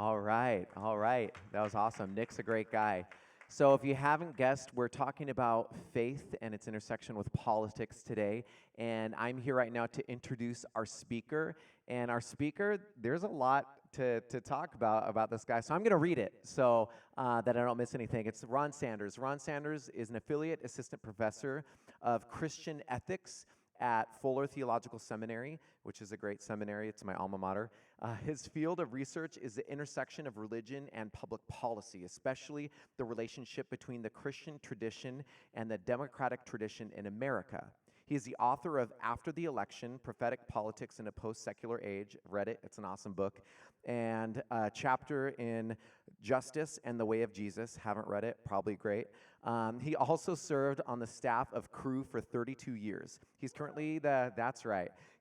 All right, all right. That was awesome. Nick's a great guy. So, if you haven't guessed, we're talking about faith and its intersection with politics today. And I'm here right now to introduce our speaker. And our speaker, there's a lot to talk about this guy. So, I'm going to read it so that I don't miss anything. It's Ron Sanders. Ron Sanders is an affiliate assistant professor of Christian ethics at Fuller Theological Seminary, which is a great seminary. It's my alma mater. His field of research is the intersection of religion and public policy, especially the relationship between the Christian tradition and the democratic tradition in America. He is the author of After the Election, Prophetic Politics in a Post-Secular Age. Read it, it's an awesome book. And a chapter in Justice and the Way of Jesus. Haven't read it, probably great. He also served on the staff of Cru for 32 years. He's currently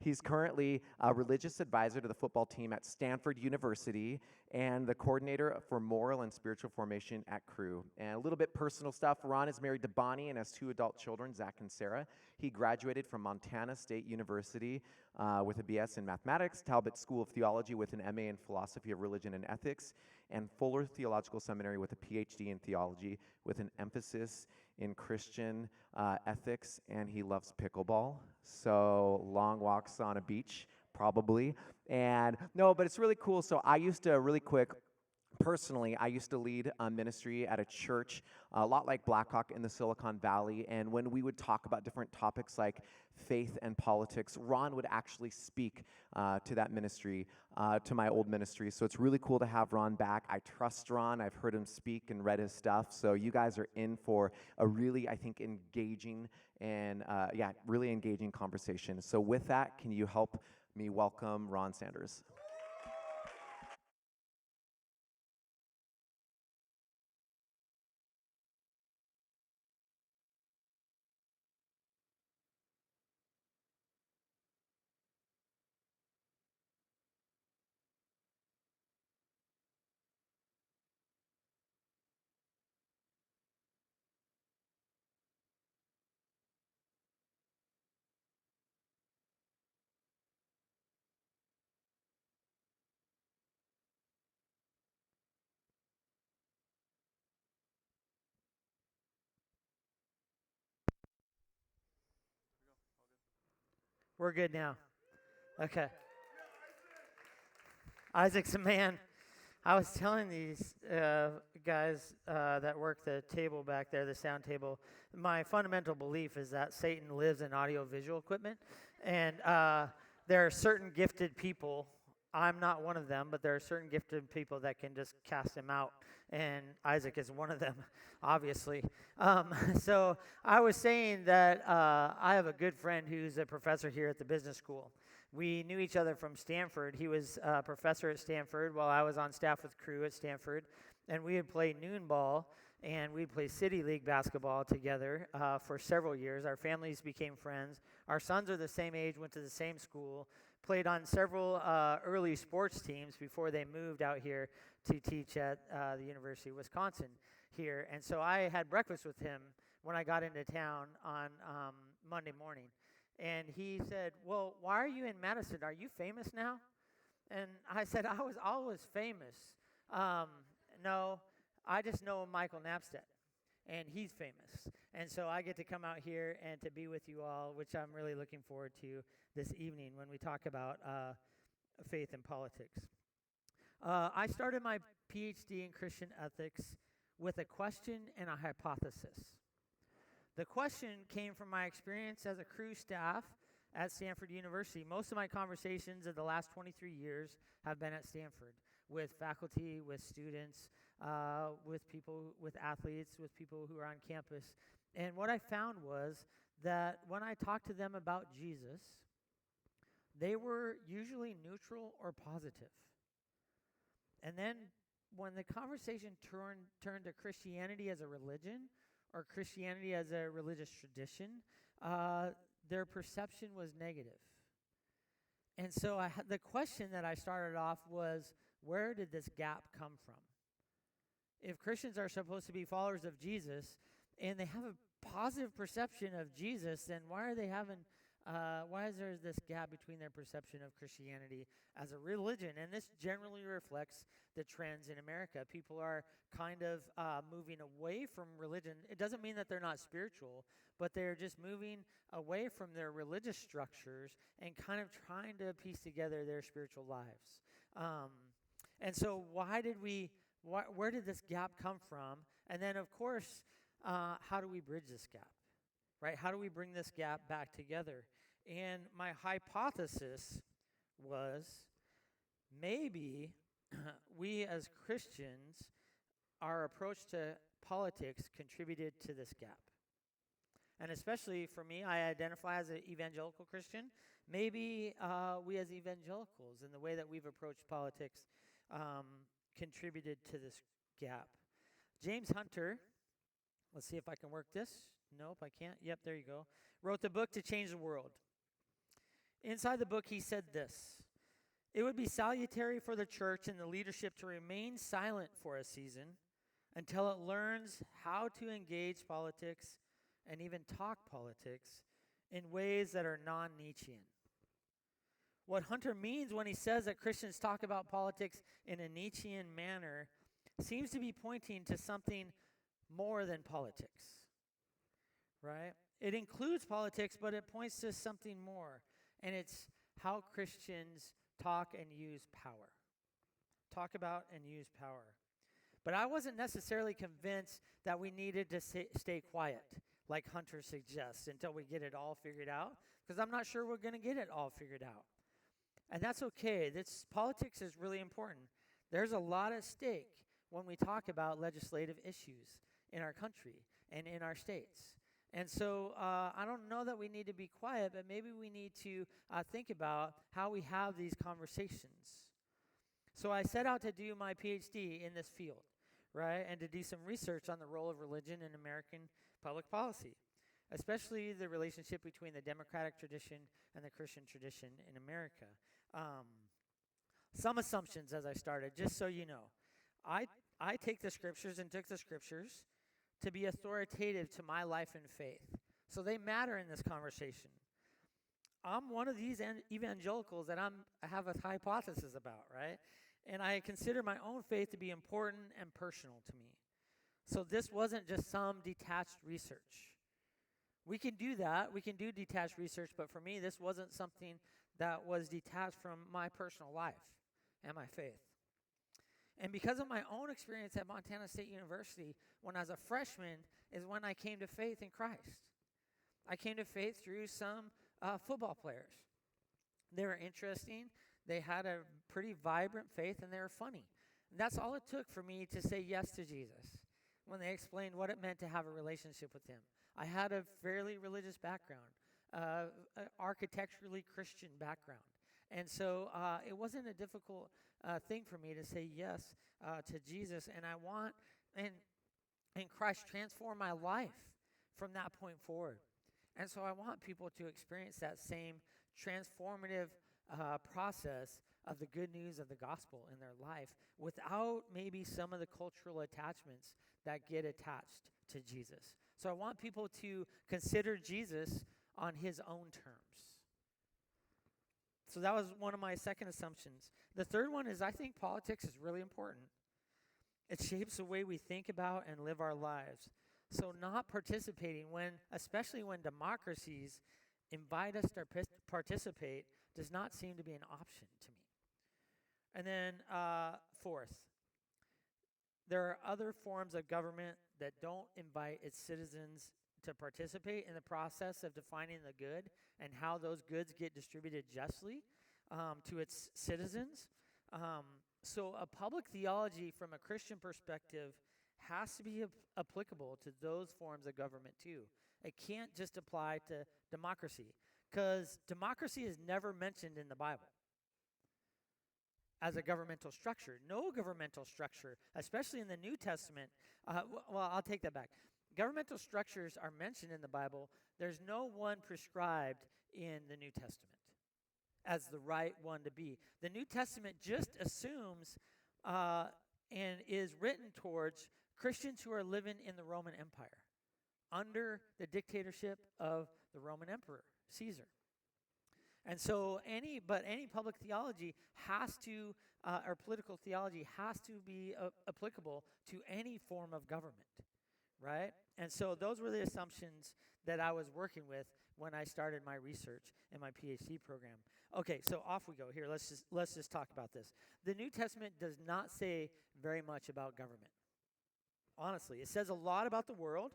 He's currently a religious advisor to the football team at Stanford University and the coordinator for moral and spiritual formation at Cru. And a little bit personal stuff. Ron is married to Bonnie and has 2 adult children, Zach and Sarah. He graduated from Montana State University with a BS in mathematics, Talbot School of Theology with an MA in philosophy of religion and ethics, and Fuller Theological Seminary with a PhD in theology with an emphasis in Christian ethics, and he loves pickleball. So long walks on a beach, probably. And no, but it's really cool. So I used to, really quick, personally, I used to lead a ministry at a church, a lot like Blackhawk in the Silicon Valley, and when we would talk about different topics like faith and politics, Ron would actually speak to that ministry, to my old ministry. So it's really cool to have Ron back. I trust Ron. I've heard him speak and read his stuff. So you guys are in for a really, I think, engaging and, really engaging conversation. So with that, can you help me welcome Ron Sanders? We're good now. Okay. Isaac's a man. I was telling these guys that work the table back there, the sound table, my fundamental belief is that Satan lives in audio-visual equipment, and there are certain gifted people. I'm not one of them, but there are certain gifted people that can just cast him out, and Isaac is one of them, obviously. So I was saying that I have a good friend who's a professor here at the business school. We knew each other from Stanford. He was a professor at Stanford while I was on staff with Cru at Stanford. And we would play noon ball and we'd play City League basketball together for several years. Our families became friends. Our sons are the same age, went to the same school, played on several early sports teams before they moved out here to teach at the University of Wisconsin here. And so I had breakfast with him when I got into town on Monday morning. And he said, "Well, why are you in Madison? Are you famous now?" And I said, "I was always famous. Um, no, I just know Michael Napstead, and he's famous. And so I get to come out here and to be with you all, which I'm really looking forward to this evening when we talk about faith and politics." I started my PhD in Christian ethics with a question and a hypothesis. The question came from my experience as a Cru staff at Stanford University. Most of my conversations of the last 23 years have been at Stanford with faculty, with students, with people, with athletes, with people who are on campus. And what I found was that when I talked to them about Jesus, they were usually neutral or positive. And then when the conversation turned to Christianity as a religion or Christianity as a religious tradition, their perception was negative. And so the question that I started off was, where did this gap come from? If Christians are supposed to be followers of Jesus and they have a positive perception of Jesus, then why are they having why is there this gap between their perception of Christianity as a religion? And this generally reflects the trends in America. People are kind of moving away from religion. It doesn't mean that they're not spiritual, but they're just moving away from their religious structures and kind of trying to piece together their spiritual lives. And so where did this gap come from? And then, of course, how do we bridge this gap? Right? How do we bring this gap back together? And my hypothesis was maybe we as Christians, our approach to politics contributed to this gap. And especially for me, I identify as an evangelical Christian. Maybe we as evangelicals, in the way that we've approached politics, contributed to this gap. James Hunter, let's see if I can work this. Nope, I can't. Yep, there you go. Wrote the book To Change the World. Inside the book, he said this: "It would be salutary for the church and the leadership to remain silent for a season until it learns how to engage politics and even talk politics in ways that are non-Nietzschean." What Hunter means when he says that Christians talk about politics in a Nietzschean manner seems to be pointing to something more than politics, right? It includes politics, but it points to something more, and it's how Christians talk and use power. Talk about and use power. But I wasn't necessarily convinced that we needed to stay quiet, like Hunter suggests, until we get it all figured out, because I'm not sure we're going to get it all figured out. And that's okay. Politics is really important. There's a lot at stake when we talk about legislative issues in our country and in our states. And so I don't know that we need to be quiet, but maybe we need to think about how we have these conversations. So I set out to do my PhD in this field, right, and to do some research on the role of religion in American public policy, especially the relationship between the democratic tradition and the Christian tradition in America. Some assumptions as I started, just so you know. I take the scriptures and took the scriptures to be authoritative to my life and faith. So they matter in this conversation. I'm one of these evangelicals that I have a hypothesis about, right? And I consider my own faith to be important and personal to me. So this wasn't just some detached research. We can do that. We can do detached research, but for me, this wasn't something that was detached from my personal life and my faith. And because of my own experience at Montana State University, when I was a freshman, is when I came to faith in Christ. I came to faith through some football players. They were interesting. They had a pretty vibrant faith, and they were funny. And that's all it took for me to say yes to Jesus, when they explained what it meant to have a relationship with him. I had a fairly religious background, architecturally Christian background. And so it wasn't a difficult thing for me to say yes to Jesus. And I want, and Christ transformed my life from that point forward. And so I want people to experience that same transformative process of the good news of the gospel in their life without maybe some of the cultural attachments that get attached to Jesus. So I want people to consider Jesus on his own terms. So that was one of my second assumptions. The third one is I think politics is really important. It shapes the way we think about and live our lives. So not participating especially when democracies invite us to participate, does not seem to be an option to me. And then fourth, there are other forms of government that don't invite its citizens to participate in the process of defining the good and how those goods get distributed justly to its citizens. So a public theology from a Christian perspective has to be applicable to those forms of government too. It can't just apply to democracy, because democracy is never mentioned in the Bible as a governmental structure. No governmental structure, especially in the New Testament. Well, I'll take that back. Governmental structures are mentioned in the Bible. There's no one prescribed in the New Testament as the right one to be. The New Testament just assumes and is written towards Christians who are living in the Roman Empire under the dictatorship of the Roman Emperor, Caesar. And so any public theology has to, or political theology has to be applicable to any form of government, right? And so those were the assumptions that I was working with when I started my research in my PhD program. Okay, so off we go. Here, let's just talk about this. The New Testament does not say very much about government. Honestly, it says a lot about the world,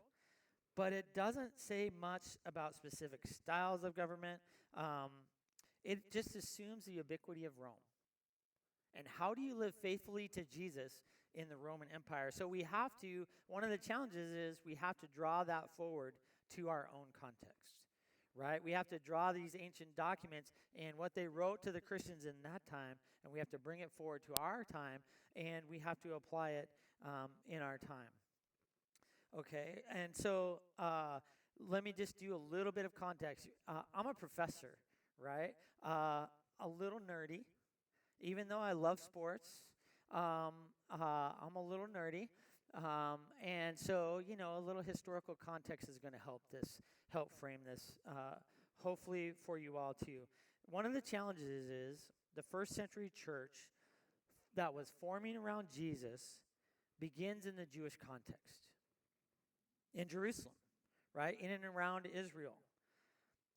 but it doesn't say much about specific styles of government. It just assumes the ubiquity of Rome. And how do you live faithfully to Jesus in the Roman Empire? So one of the challenges is we have to draw that forward to our own context, right? We have to draw these ancient documents and what they wrote to the Christians in that time, and we have to bring it forward to our time, and we have to apply it in our time. Okay, and so let me just do a little bit of context. I'm a professor, right? A little nerdy. Even though I love sports, I'm a little nerdy. And so, a little historical context is going to help frame this, hopefully for you all too. One of the challenges is the first century church that was forming around Jesus begins in the Jewish context. In Jerusalem, right? In and around Israel.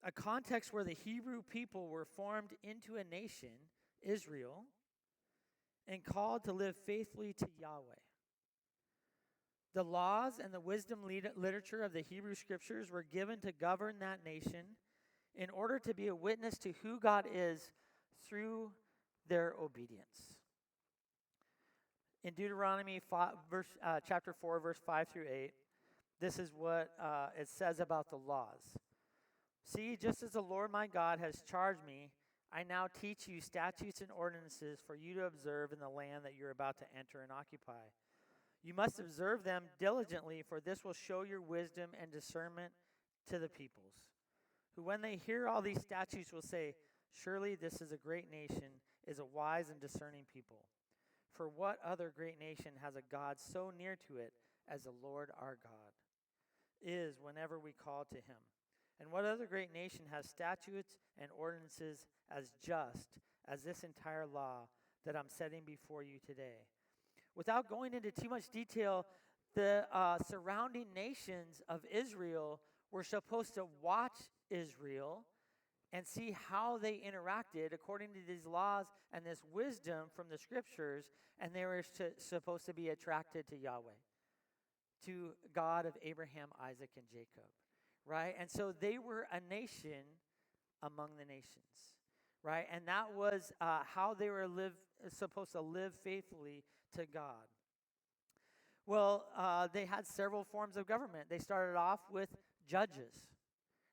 A context where the Hebrew people were formed into a nation, Israel, and called to live faithfully to Yahweh. The laws and the wisdom literature of the Hebrew scriptures were given to govern that nation in order to be a witness to who God is through their obedience. In Deuteronomy chapter 4, verse 5 through 8, this is what it says about the laws. See, just as the Lord my God has charged me, I now teach you statutes and ordinances for you to observe in the land that you're about to enter and occupy. You must observe them diligently, for this will show your wisdom and discernment to the peoples, who when they hear all these statutes will say, surely this is a great nation, is a wise and discerning people. For what other great nation has a God so near to it as the Lord our God is whenever we call to him? And what other great nation has statutes and ordinances as just as this entire law that I'm setting before you today? Without going into too much detail, the surrounding nations of Israel were supposed to watch Israel and see how they interacted according to these laws and this wisdom from the scriptures, and they were supposed to be attracted to Yahweh, to God of Abraham, Isaac, and Jacob, right? And so they were a nation among the nations, right? And that was how they were supposed to live faithfully to God. Well, they had several forms of government. They started off with judges,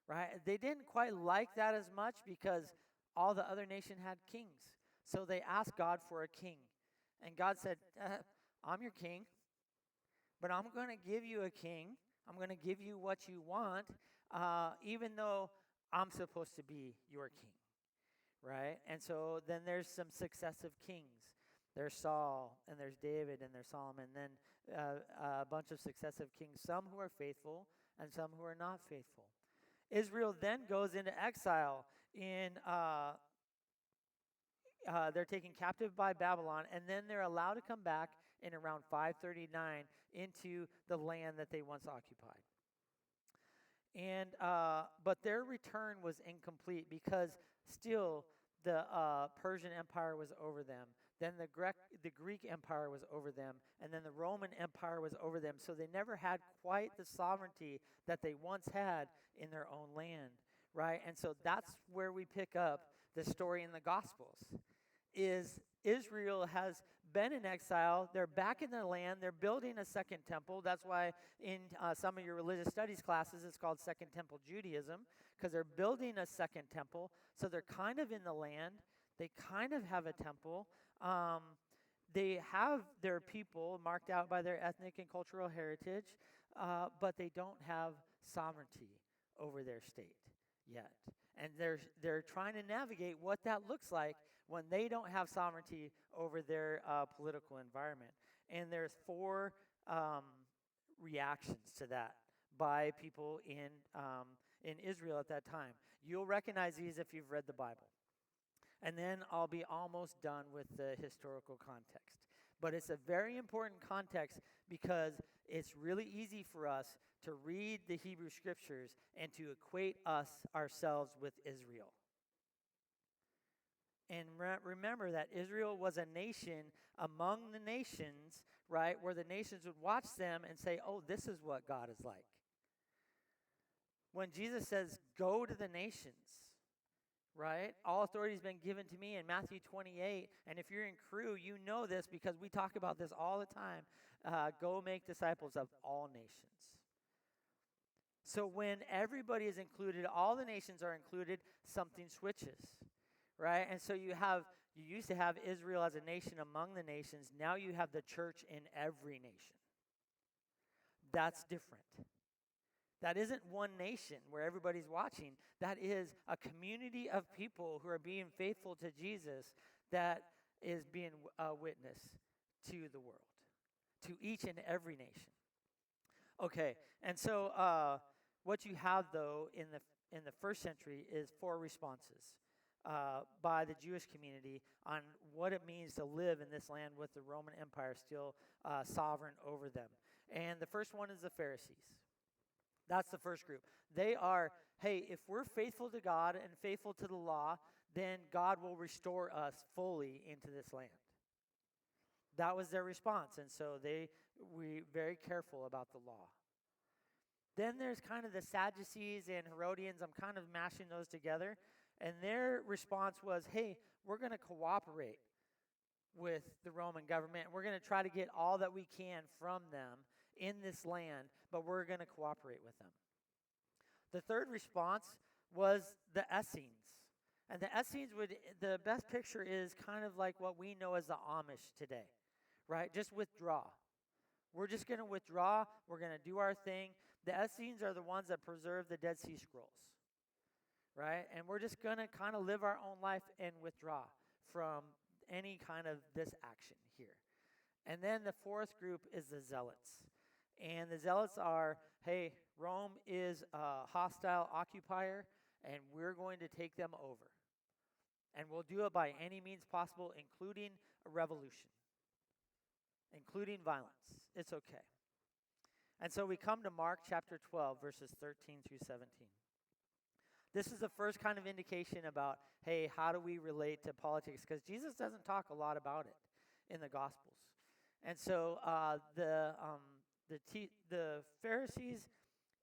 right? They didn't quite like that as much because all the other nation had kings. So they asked God for a king. And God said, I'm your king, but I'm going to give you a king. I'm going to give you what you want, even though I'm supposed to be your king, right? And so then there's some successive kings. There's Saul, and there's David, and there's Solomon, and then a bunch of successive kings, some who are faithful and some who are not faithful. Israel then goes into exile they're taken captive by Babylon, and then they're allowed to come back in around 539 into the land that they once occupied. And but their return was incomplete because still the Persian Empire was over them. Then the Greek Empire was over them, and then the Roman Empire was over them. So they never had quite the sovereignty that they once had in their own land, right? And so that's where we pick up the story in the Gospels. Is Israel has been in exile. They're back in their land. They're building a second temple. That's why in some of your religious studies classes it's called Second Temple Judaism, because they're building a second temple. So they're kind of in the land. They kind of have a temple. They have their people marked out by their ethnic and cultural heritage, but they don't have sovereignty over their state yet. And they're trying to navigate what that looks like when they don't have sovereignty over their political environment. And there's 4 reactions to that by people in Israel at that time. You'll recognize these if you've read the Bible. And then I'll be almost done with the historical context. But it's a very important context because it's really easy for us to read the Hebrew scriptures and to equate ourselves with Israel. And remember that Israel was a nation among the nations, right, where the nations would watch them and say, oh, this is what God is like. When Jesus says, go to the nations, right, all authority has been given to me in Matthew 28, and if you're in Cru, you know this because we talk about this all the time. Go make disciples of all nations. So when everybody is included, all the nations are included, something switches. Right? And so you used to have Israel as a nation among the nations. Now you have the church in every nation. That's different. That isn't one nation where everybody's watching. That is a community of people who are being faithful to Jesus that is being a witness to the world, to each and every nation. Okay, and so what you have, though, in the first century is 4 responses. By the Jewish community on what it means to live in this land with the Roman Empire still sovereign over them. And the first one is the Pharisees. That's the first group. They are, hey, if we're faithful to God and faithful to the law, then God will restore us fully into this land. That was their response, and so we very careful about the law. Then there's kind of the Sadducees and Herodians. I'm kind of mashing those together. And their response was, hey, we're going to cooperate with the Roman government. We're going to try to get all that we can from them in this land, but we're going to cooperate with them. The third response was the Essenes. And the Essenes the best picture is kind of like what we know as the Amish today, right? Just withdraw. We're just going to withdraw. We're going to do our thing. The Essenes are the ones that preserve the Dead Sea Scrolls. Right? And we're just going to kind of live our own life and withdraw from any kind of this action here. And then the fourth group is the Zealots. And the Zealots are, hey, Rome is a hostile occupier, and we're going to take them over. And we'll do it by any means possible, including a revolution, including violence. It's okay. And so we come to Mark chapter 12, verses 13 through 17. This is the first kind of indication about, hey, how do we relate to politics? Because Jesus doesn't talk a lot about it in the Gospels. And so the Pharisees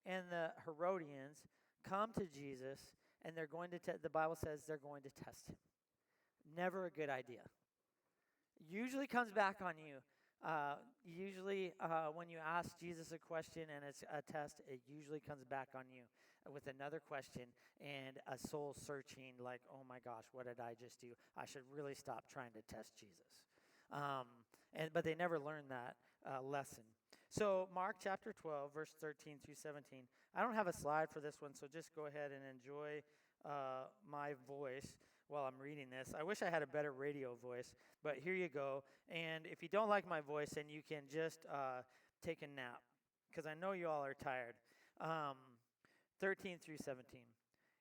and the Herodians come to Jesus, and they're going to, the Bible says they're going to test him. Never a good idea. Usually comes back on you. When you ask Jesus a question and it's a test, it usually comes back on you with another question and a soul searching like, oh my gosh, what did I just do? I should really stop trying to test Jesus. But they never learned that lesson. So Mark chapter 12, verse 13 through 17. I don't have a slide for this one, so just go ahead and enjoy my voice while I'm reading this. I wish I had a better radio voice, but here you go. And if you don't like my voice, then you can just take a nap, because I know you all are tired. 13 through 17.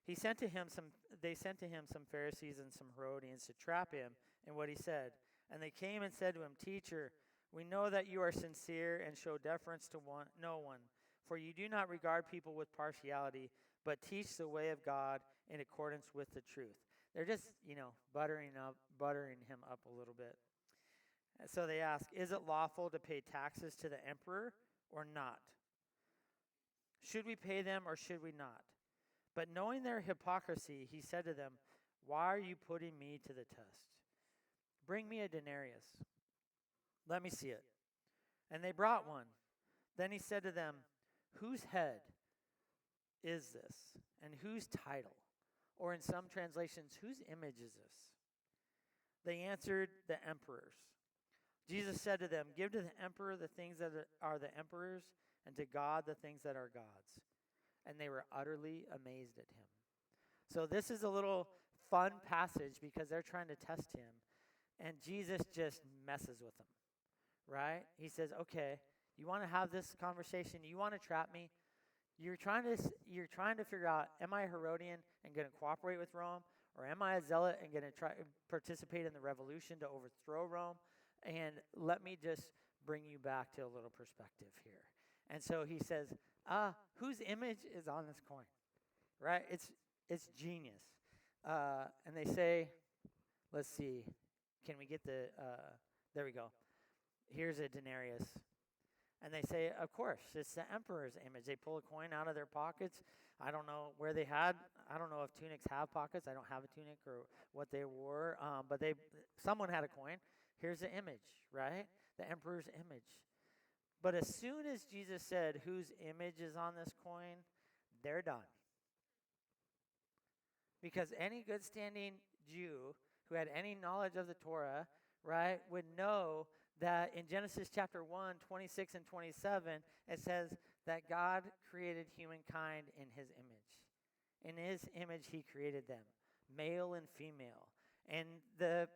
They sent to him some Pharisees and some Herodians to trap him in what he said. And they came and said to him, Teacher, we know that you are sincere and show deference to no one, for you do not regard people with partiality, but teach the way of God in accordance with the truth. They're just, buttering him up a little bit. And so they ask, is it lawful to pay taxes to the emperor or not? Should we pay them or should we not? But knowing their hypocrisy, he said to them, why are you putting me to the test? Bring me a denarius. Let me see it. And they brought one. Then he said to them, whose head is this? And whose title? Or in some translations, whose image is this? They answered, the emperor's. Jesus said to them, give to the emperor the things that are the emperor's, and to God the things that are God's. And they were utterly amazed at him. So this is a little fun passage because they're trying to test him. And Jesus just messes with them, right? He says, okay, you want to have this conversation? You want to trap me? You're trying to figure out, am I a Herodian and going to cooperate with Rome? Or am I a zealot and going to try participate in the revolution to overthrow Rome? And let me just bring you back to a little perspective here. And so he says, whose image is on this coin? Right? It's genius. And they say, let's see, can we get there we go. Here's a denarius. And they say, of course, it's the emperor's image. They pull a coin out of their pockets. I don't know where they had. I don't know if tunics have pockets. I don't have a tunic or what they wore. But someone had a coin. Here's the image, right? The emperor's image. But as soon as Jesus said, whose image is on this coin, they're done. Because any good standing Jew who had any knowledge of the Torah, right, would know that in Genesis chapter 1, 26 and 27, it says that God created humankind in his image. In his image, he created them, male and female. And they're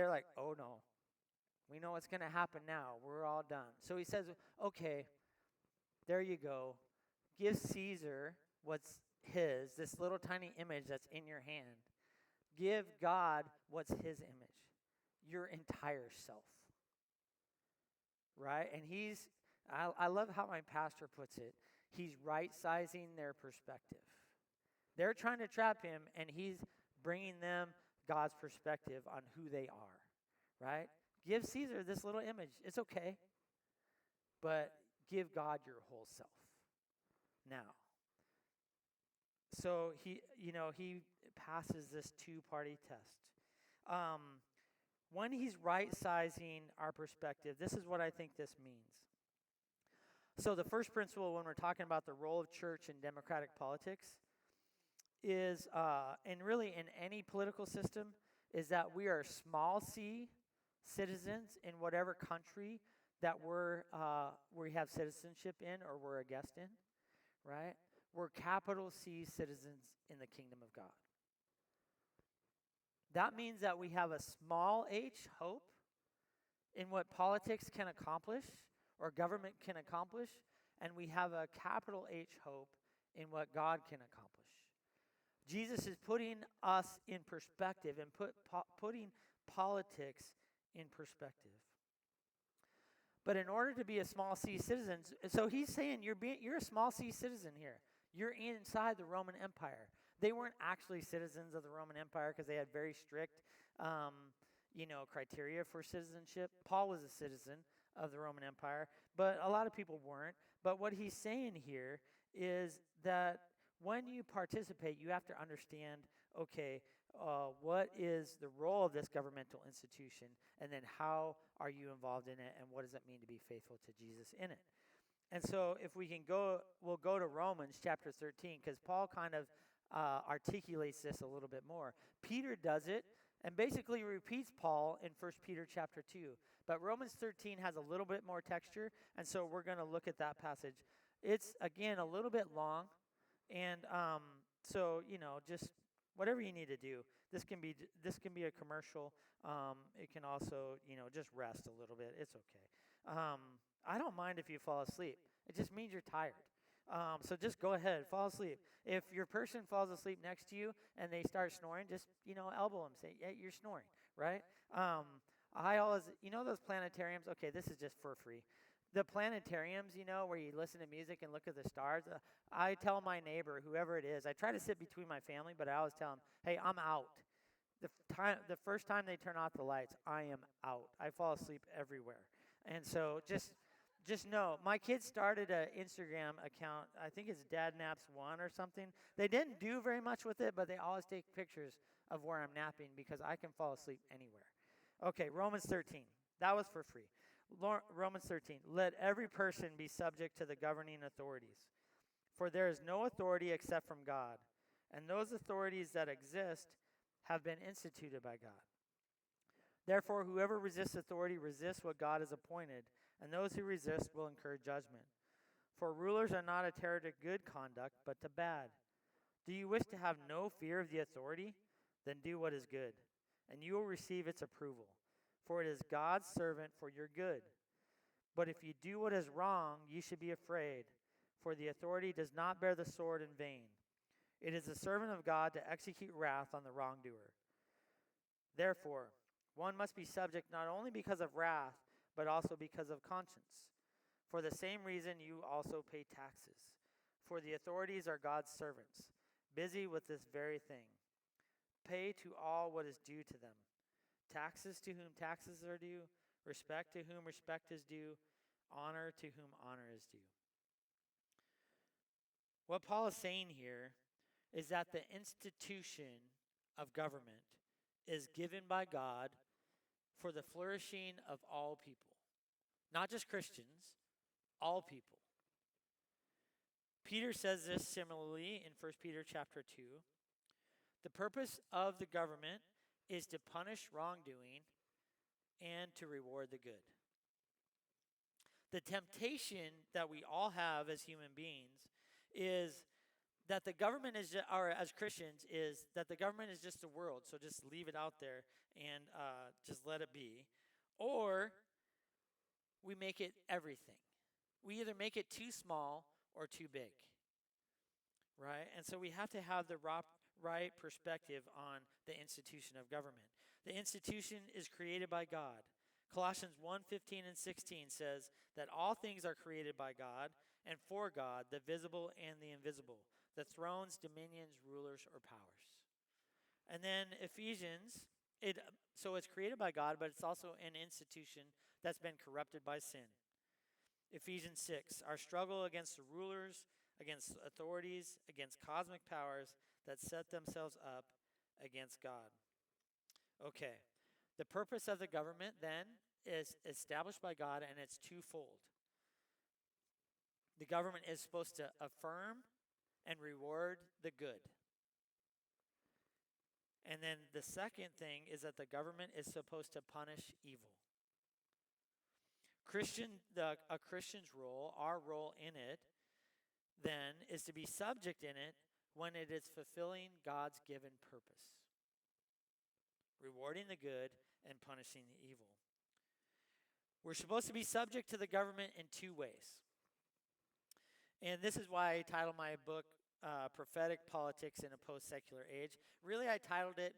like, oh no, we know what's going to happen now. We're all done. So he says, okay, there you go. Give Caesar what's his, this little tiny image that's in your hand. Give God what's his image, your entire self. Right? And I love how my pastor puts it. He's right-sizing their perspective. They're trying to trap him, and he's bringing them God's perspective on who they are. Right? Give Caesar this little image. It's okay. But give God your whole self. Now, so he passes this two-party test. When he's right-sizing our perspective, this is what I think this means. So the first principle when we're talking about the role of church in democratic politics is, and really in any political system, is that we are small c citizens in whatever country that we have citizenship in or we're a guest in, right? We're capital C citizens in the kingdom of God. That means that we have a small h hope in what politics can accomplish or government can accomplish, and we have a capital H hope in what God can accomplish. Jesus is putting us in perspective and putting politics in perspective. But in order to be a small c citizen, so he's saying you're a small c citizen here. You're inside the Roman Empire. They weren't actually citizens of the Roman Empire because they had very strict, criteria for citizenship. Paul was a citizen of the Roman Empire, but a lot of people weren't. But what he's saying here is that when you participate, you have to understand, okay, what is the role of this governmental institution, and then how are you involved in it, and what does it mean to be faithful to Jesus in it? And so if we can we'll go to Romans chapter 13, because Paul kind of articulates this a little bit more. Peter does it and basically repeats Paul in 1 Peter chapter 2. But Romans 13 has a little bit more texture, and so we're going to look at that passage. It's, again, a little bit long, and so, just whatever you need to do. This can be a commercial. It can also, just rest a little bit. It's okay. I don't mind if you fall asleep. It just means you're tired. So just go ahead, fall asleep. If your person falls asleep next to you and they start snoring, just, elbow them. Say, hey, you're snoring, right? I always, those planetariums, okay, this is just for free. The planetariums, where you listen to music and look at the stars, I tell my neighbor, whoever it is, I try to sit between my family, but I always tell them, hey, I'm out. The first time they turn off the lights, I am out. I fall asleep everywhere. And so just know, my kids started an Instagram account. I think it's Dad Naps 1 or something. They didn't do very much with it, but they always take pictures of where I'm napping because I can fall asleep anywhere. Okay, Romans 13. That was for free. Romans 13. Let every person be subject to the governing authorities, for there is no authority except from God, and those authorities that exist have been instituted by God. Therefore, whoever resists authority resists what God has appointed, and those who resist will incur judgment. For rulers are not a terror to good conduct, but to bad. Do you wish to have no fear of the authority? Then do what is good, and you will receive its approval. For it is God's servant for your good. But if you do what is wrong, you should be afraid, for the authority does not bear the sword in vain. It is the servant of God to execute wrath on the wrongdoer. Therefore, one must be subject not only because of wrath, but also because of conscience. For the same reason, you also pay taxes. For the authorities are God's servants, busy with this very thing. Pay to all what is due to them. Taxes to whom taxes are due, respect to whom respect is due, honor to whom honor is due. What Paul is saying here is that the institution of government is given by God for the flourishing of all people. Not just Christians, all people. Peter says this similarly in 1 Peter chapter 2. The purpose of the government is to punish wrongdoing and to reward the good. The temptation that we all have as human beings is that the government is, or as Christians, is that the government is just the world, so just leave it out there and just let it be. Or we make it everything. We either make it too small or too big, right? And so we have to have the right perspective on the institution of government. The institution is created by God. Colossians 1:15 and 16 says that all things are created by God and for God, the visible and the invisible, the thrones, dominions, rulers, or powers. And then Ephesians, so it's created by God, but it's also an institution that's been corrupted by sin. Ephesians 6, our struggle against the rulers, against authorities, against cosmic powers that set themselves up against God. Okay, the purpose of the government then is established by God, and it's twofold. The government is supposed to affirm and reward the good. And then the second thing is that the government is supposed to punish evil. A Christian's role, our role in it, then, is to be subject in it when it is fulfilling God's given purpose, rewarding the good and punishing the evil. We're supposed to be subject to the government in two ways. And this is why I titled my book, Prophetic Politics in a Post-Secular Age. Really, I titled it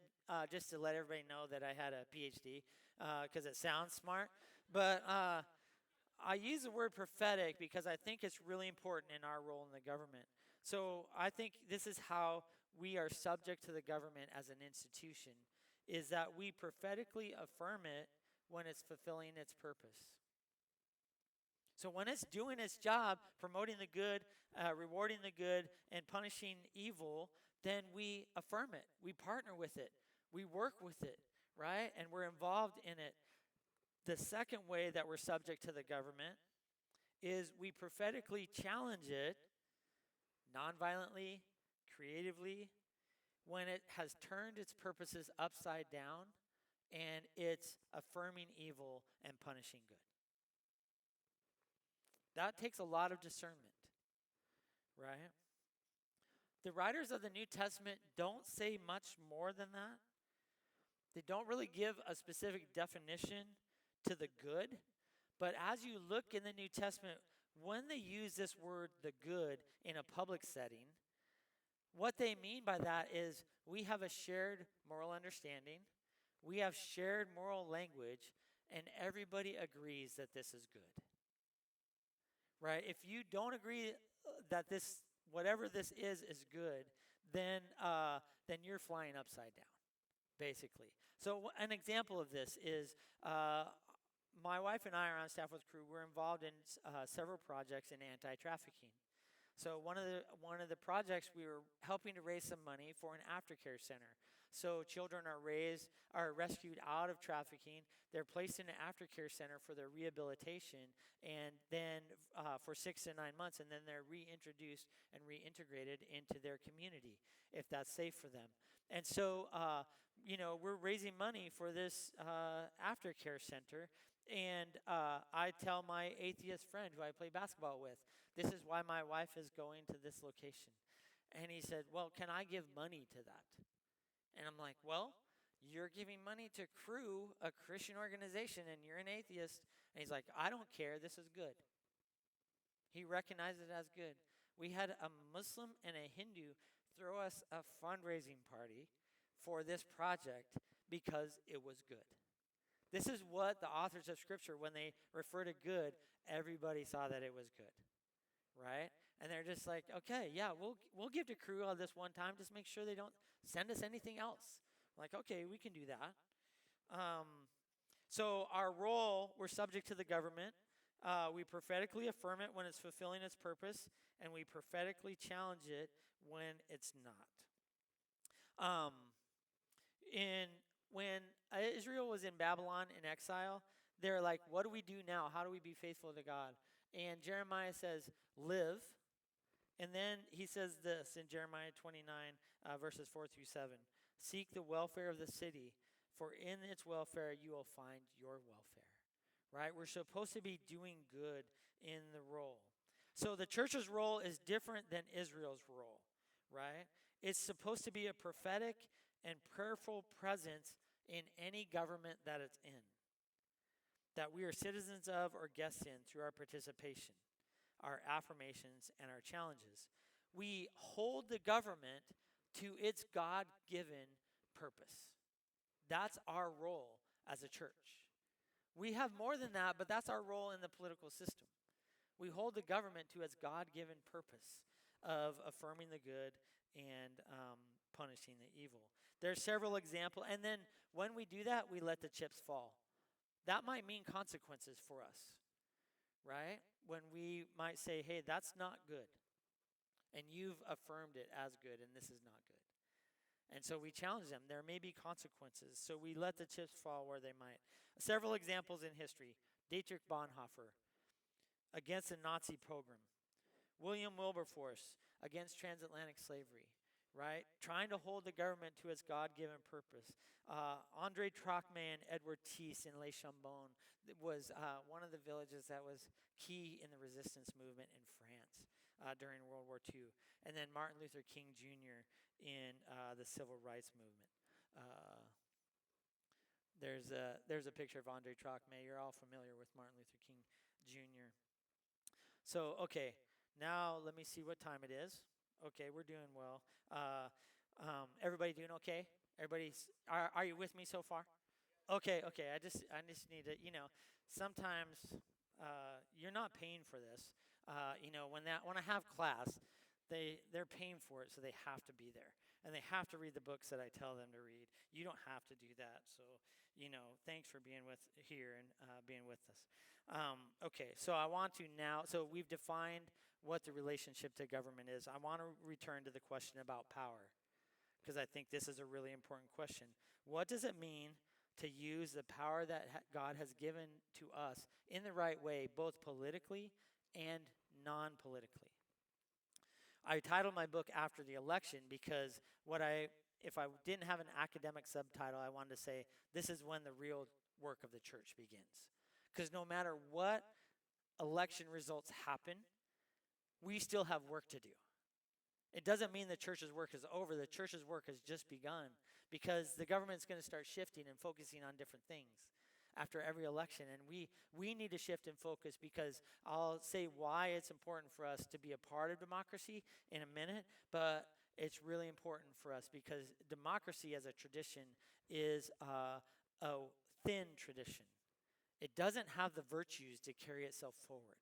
just to let everybody know that I had a PhD, because it sounds smart. But I use the word prophetic because I think it's really important in our role in the government. So I think this is how we are subject to the government as an institution, is that we prophetically affirm it when it's fulfilling its purpose. So when it's doing its job, promoting the good, rewarding the good, and punishing evil, then we affirm it. We partner with it. We work with it, right? And we're involved in it. The second way that we're subject to the government is we prophetically challenge it nonviolently, creatively, when it has turned its purposes upside down and it's affirming evil and punishing good. That takes a lot of discernment, right? The writers of the New Testament don't say much more than that. They don't really give a specific definition to the good, but as you look in the New Testament, when they use this word, the good, in a public setting, what they mean by that is we have a shared moral understanding, we have shared moral language, and everybody agrees that this is good. Right? If you don't agree that this, whatever this is good, then you're flying upside down, basically. So an example of this is my wife and I are on staff with Cru. We're involved in several projects in anti-trafficking. So one of the projects, we were helping to raise some money for an aftercare center. So children are rescued out of trafficking. They're placed in an aftercare center for their rehabilitation, and then for 6 to 9 months, and then they're reintroduced and reintegrated into their community if that's safe for them. And so, we're raising money for this aftercare center. And I tell my atheist friend who I play basketball with, this is why my wife is going to this location. And he said, well, can I give money to that? And I'm like, well, you're giving money to Cru, a Christian organization, and you're an atheist. And he's like, I don't care. This is good. He recognized it as good. We had a Muslim and a Hindu throw us a fundraising party for this project because it was good. This is what the authors of Scripture, when they refer to good, everybody saw that it was good, right? And they're just like, okay, yeah, we'll give to Cru on this one time. Just make sure they don't send us anything else. Like, okay, we can do that. So our role, we're subject to the government. We prophetically affirm it when it's fulfilling its purpose, and we prophetically challenge it when it's not. When Israel was in Babylon in exile, they're like, what do we do now? How do we be faithful to God? And Jeremiah says, live. And then he says this in Jeremiah 29, verses 4 through 7. Seek the welfare of the city, for in its welfare you will find your welfare. Right? We're supposed to be doing good in the role. So the church's role is different than Israel's role, right? It's supposed to be a prophetic and prayerful presence in any government that it's in, that we are citizens of or guests in through our participation, our affirmations, and our challenges. We hold the government to its God-given purpose. That's our role as a church. We have more than that, but that's our role in the political system. We hold the government to its God-given purpose of affirming the good and punishing the evil. There's several examples, and then when we do that, we let the chips fall. That might mean consequences for us, right? When we might say, hey, that's not good, and you've affirmed it as good, and this is not good. And so we challenge them. There may be consequences, so we let the chips fall where they might. Several examples in history. Dietrich Bonhoeffer against the Nazi pogrom. William Wilberforce against transatlantic slavery, right? Trying to hold the government to its God-given purpose. Andre Trocmé and Edward Thiess in Les Chambon was one of the villages that was key in the resistance movement in France during World War II. And then Martin Luther King Jr. in the Civil Rights Movement. There's a picture of Andre Trocmé. You're all familiar with Martin Luther King Jr. So, okay, now let me see what time it is. Okay, we're doing well. Everybody doing okay? Are you with me so far? Okay. I just need to, sometimes you're not paying for this. When I have class, they're paying for it, so they have to be there. And they have to read the books that I tell them to read. You don't have to do that. So, thanks for being here and being with us. Okay, so I want to now, so we've defined what the relationship to government is. I want to return to the question about power, because I think this is a really important question. What does it mean to use the power that God has given to us in the right way, both politically and non-politically? I titled my book After the Election because if I didn't have an academic subtitle, I wanted to say, this is when the real work of the church begins. Because no matter what election results happen, we still have work to do. It doesn't mean the church's work is over. The church's work has just begun because the government's going to start shifting and focusing on different things after every election. And we need to shift and focus, because I'll say why it's important for us to be a part of democracy in a minute, but it's really important for us because democracy as a tradition is a thin tradition. It doesn't have the virtues to carry itself forward.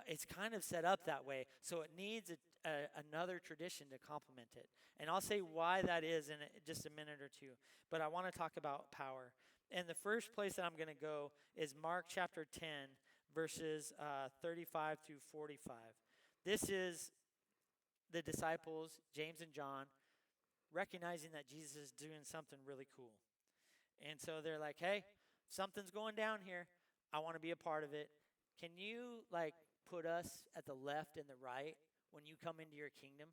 It's kind of set up that way, so it needs another tradition to complement it. And I'll say why that is in just a minute or two, but I want to talk about power. And the first place that I'm going to go is Mark chapter 10, verses 35 through 45. This is the disciples, James and John, recognizing that Jesus is doing something really cool. And so they're like, hey, something's going down here. I want to be a part of it. Can you put us at the left and the right when you come into your kingdom?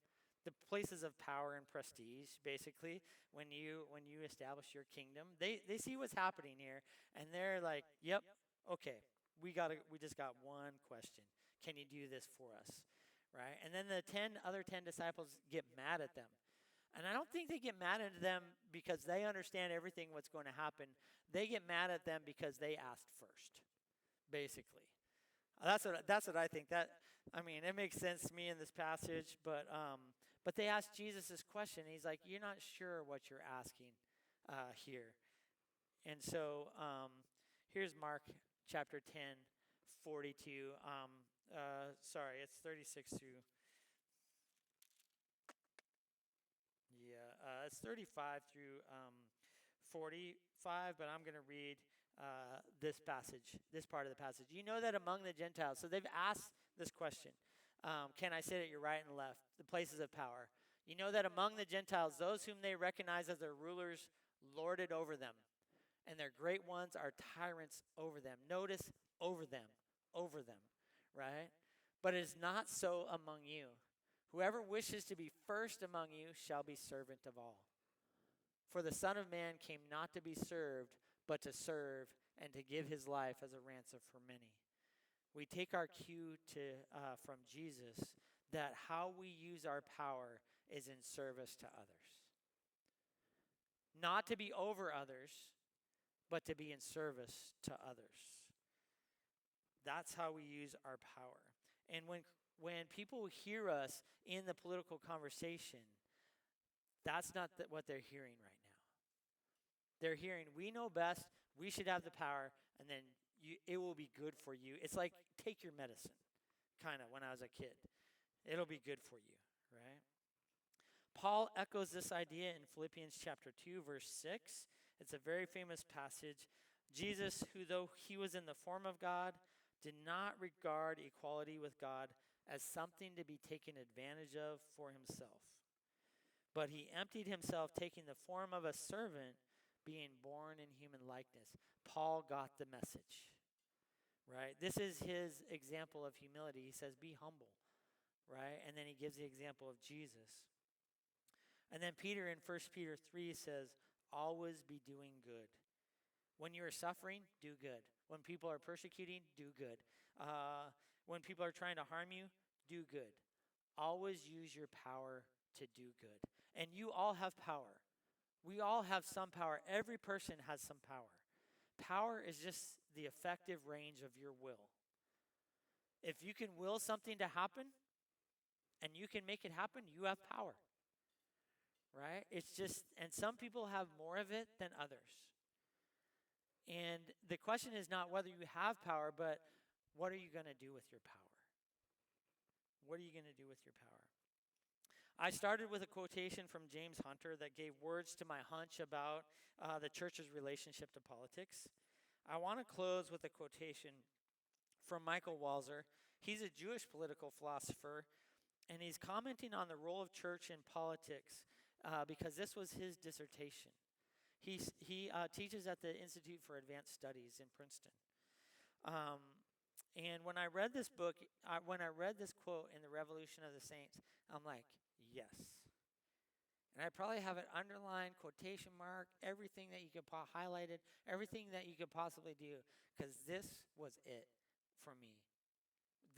The places of power and prestige, basically, when you establish your kingdom. They see what's happening here, and they're like, yep, okay, we just got one question. Can you do this for us? Right? And then the other 10 disciples get mad at them. And I don't think they get mad at them because they understand everything what's going to happen. They get mad at them because they asked first, basically. That's what I think. It makes sense to me in this passage, but But they asked Jesus this question. And he's like, you're not sure what you're asking here. And so here's Mark chapter 10, 42. Sorry, it's 36 through. Yeah, it's 35 through 45, but I'm going to read this passage, this part of the passage. You know that among the Gentiles, so they've asked this question, can I sit at your right and left, the places of power? You know that among the Gentiles, those whom they recognize as their rulers lord it over them, and their great ones are tyrants over them. Notice, over them, right? But it is not so among you. Whoever wishes to be first among you shall be servant of all. For the Son of Man came not to be served, but to serve and to give his life as a ransom for many. We take our cue from Jesus that how we use our power is in service to others. Not to be over others, but to be in service to others. That's how we use our power. And when people hear us in the political conversation, that's not what they're hearing right now. They're hearing, we know best, we should have the power, and then it will be good for you. It's like, take your medicine, kind of, when I was a kid. It'll be good for you, right? Paul echoes this idea in Philippians chapter 2, verse 6. It's a very famous passage. Jesus, who though he was in the form of God, did not regard equality with God as something to be taken advantage of for himself. But he emptied himself, taking the form of a servant, being born in human likeness. Paul got the message, right? This is his example of humility. He says, be humble, right? And then he gives the example of Jesus. And then Peter in 1 Peter 3 says, always be doing good. When you are suffering, do good. When people are persecuting, do good. When people are trying to harm you, do good. Always use your power to do good. And you all have power. We all have some power. Every person has some power. Power is just the effective range of your will. If you can will something to happen and you can make it happen, you have power. Right? It's just, and some people have more of it than others. And the question is not whether you have power, but what are you going to do with your power? What are you going to do with your power? I started with a quotation from James Hunter that gave words to my hunch about the church's relationship to politics. I want to close with a quotation from Michael Walzer. He's a Jewish political philosopher, and he's commenting on the role of church in politics because this was his dissertation. He teaches at the Institute for Advanced Studies in Princeton. And when I read this book, when I read this quote in The Revolution of the Saints, I'm like, yes. And I probably have an underlined quotation mark, everything that you could highlighted, everything that you could possibly do, because this was it for me.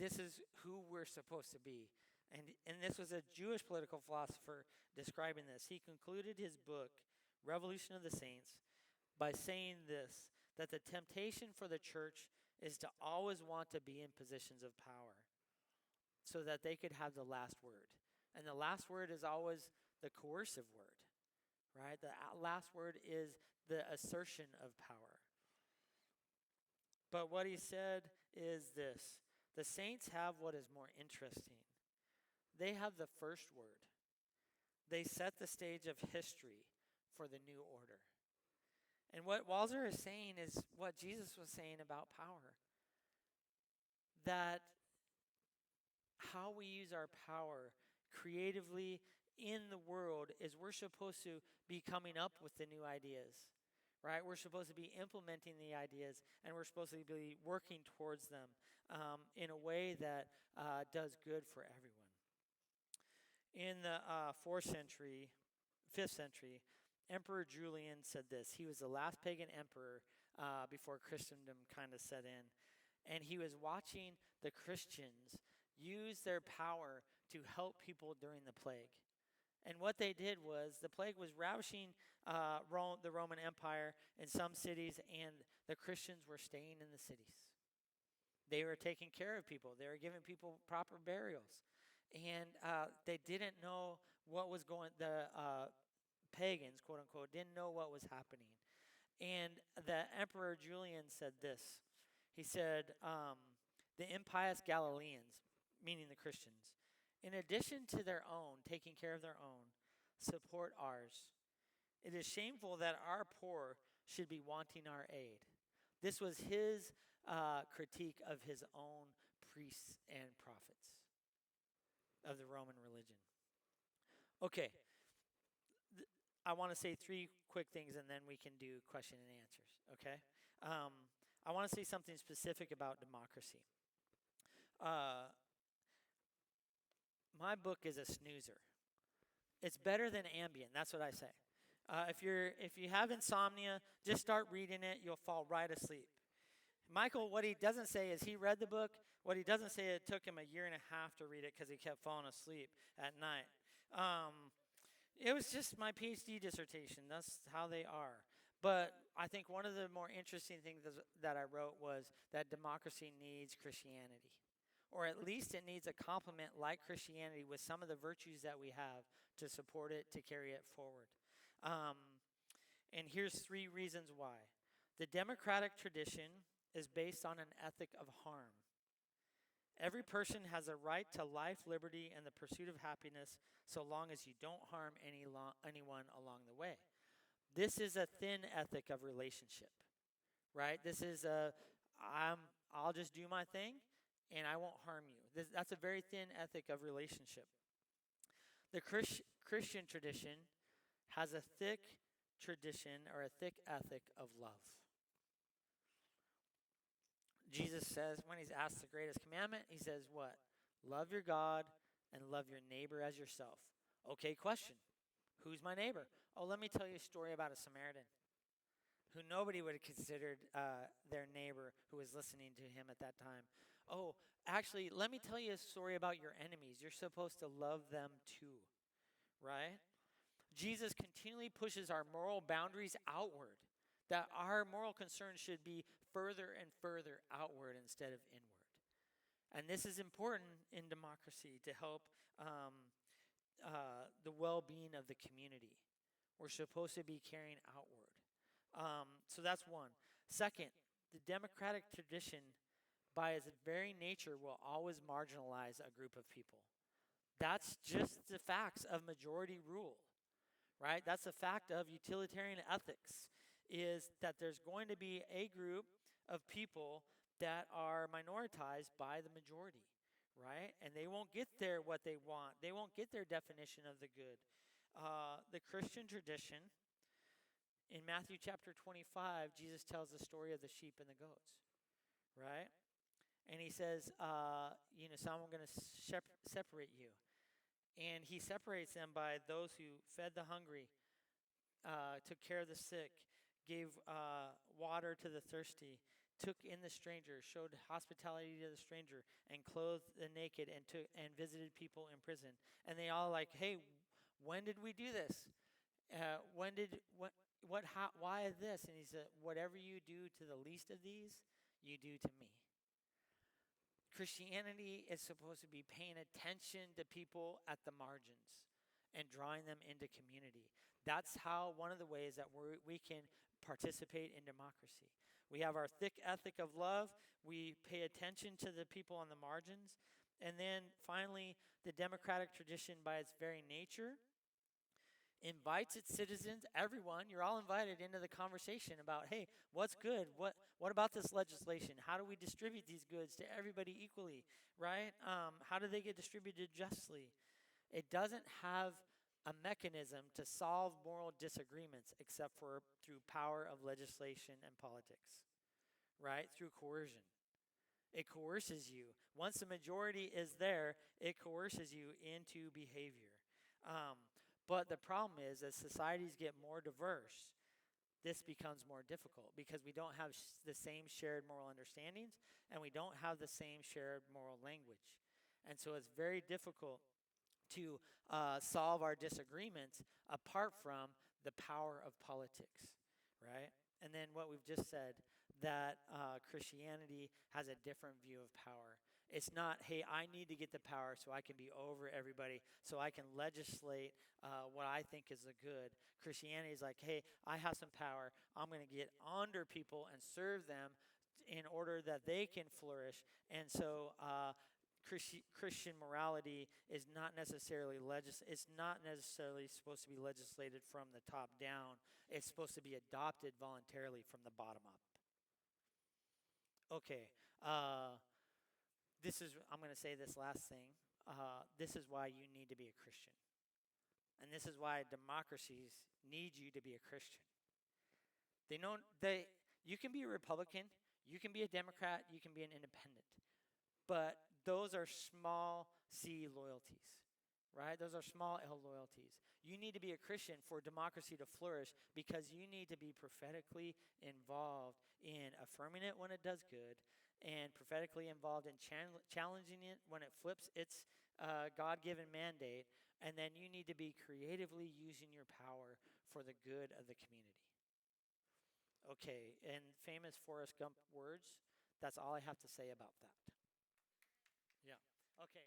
This is who we're supposed to be. And this was a Jewish political philosopher describing this. He concluded his book, Revolution of the Saints, by saying this, that the temptation for the church is to always want to be in positions of power so that they could have the last word. And the last word is always the coercive word, right? The last word is the assertion of power. But what he said is this: the saints have what is more interesting. They have the first word. They set the stage of history for the new order. And what Walzer is saying is what Jesus was saying about power. That how we use our power creatively in the world is we're supposed to be coming up with the new ideas, right? We're supposed to be implementing the ideas, and we're supposed to be working towards them in a way that does good for everyone. In the 5th century, Emperor Julian said this. He was the last pagan emperor before Christendom kind of set in. And he was watching the Christians use their power to help people during the plague. And what they did was, the plague was ravishing the Roman Empire in some cities, and the Christians were staying in the cities. They were taking care of people. They were giving people proper burials. And they didn't know what was going. The pagans, quote unquote, didn't know what was happening, and the Emperor Julian said this. He said, "The impious Galileans, meaning the Christians, in addition to their own taking care of their own, support ours. It is shameful that our poor should be wanting our aid." This was his critique of his own priests and prophets of the Roman religion. Okay, I want to say three quick things and then we can do question and answers, okay? I want to say something specific about democracy. My book is a snoozer. It's better than Ambien, that's what I say. If you have insomnia, just start reading it, you'll fall right asleep. Michael, what he doesn't say is he read the book. What he doesn't say, it took him a year and a half to read it because he kept falling asleep at night. It was just my PhD dissertation. That's how they are. But I think one of the more interesting things that I wrote was that democracy needs Christianity. Or at least it needs a complement like Christianity with some of the virtues that we have to support it, to carry it forward. And here's three reasons why. The democratic tradition is based on an ethic of harm. Every person has a right to life, liberty, and the pursuit of happiness so long as you don't harm anyone along the way. This is a thin ethic of relationship, right? This is I'll just do my thing and I won't harm you. That's a very thin ethic of relationship. The Christian tradition has a thick tradition or a thick ethic of love. Jesus says, when he's asked the greatest commandment, he says what? Love your God and love your neighbor as yourself. Okay, question. Who's my neighbor? Oh, let me tell you a story about a Samaritan who nobody would have considered their neighbor who was listening to him at that time. Oh, actually, let me tell you a story about your enemies. You're supposed to love them too, right? Jesus continually pushes our moral boundaries outward, that our moral concerns should be further and further outward instead of inward. And this is important in democracy to help the well-being of the community. We're supposed to be carrying outward. So that's one. Second, the democratic tradition, by its very nature, will always marginalize a group of people. That's just the facts of majority rule, right? That's the fact of utilitarian ethics, is that there's going to be a group of people that are minoritized by the majority, right? And they won't get what they want. They won't get their definition of the good. The Christian tradition, in Matthew chapter 25, Jesus tells the story of the sheep and the goats, right? And he says, some are going to separate you. And he separates them by those who fed the hungry, took care of the sick, gave water to the thirsty, took in the stranger, showed hospitality to the stranger, and clothed the naked, and visited people in prison. And they all like, hey, when did we do this? Why this? And he said, whatever you do to the least of these, you do to me. Christianity is supposed to be paying attention to people at the margins and drawing them into community. That's how one of the ways that we can participate in democracy. We have our thick ethic of love. We pay attention to the people on the margins. And then finally, the democratic tradition by its very nature invites its citizens, everyone, you're all invited into the conversation about, hey, what's good? What about this legislation? How do we distribute these goods to everybody equally, right? How do they get distributed justly? It doesn't have a mechanism to solve moral disagreements except for through power of legislation and politics, right? Through coercion. It coerces you. Once the majority is there, it coerces you into behavior. But the problem is, as societies get more diverse, this becomes more difficult because we don't have the same shared moral understandings and we don't have the same shared moral language. And so it's very difficult to solve our disagreements apart from the power of politics, right? And then what we've just said, that Christianity has a different view of power. It's not, hey, I need to get the power so I can be over everybody, so I can legislate what I think is the good. Christianity is like, hey, I have some power. I'm going to get under people and serve them in order that they can flourish. And so Christian morality is not necessarily it's not necessarily supposed to be legislated from the top down. It's supposed to be adopted voluntarily from the bottom up. Okay. I'm going to say this last thing. This is why you need to be a Christian. And this is why democracies need you to be a Christian. You can be a Republican, you can be a Democrat, you can be an independent. But those are small C loyalties, right? Those are small L loyalties. You need to be a Christian for democracy to flourish because you need to be prophetically involved in affirming it when it does good and prophetically involved in challenging it when it flips its God-given mandate. And then you need to be creatively using your power for the good of the community. Okay, in famous Forrest Gump words, that's all I have to say about that. Yeah. Okay.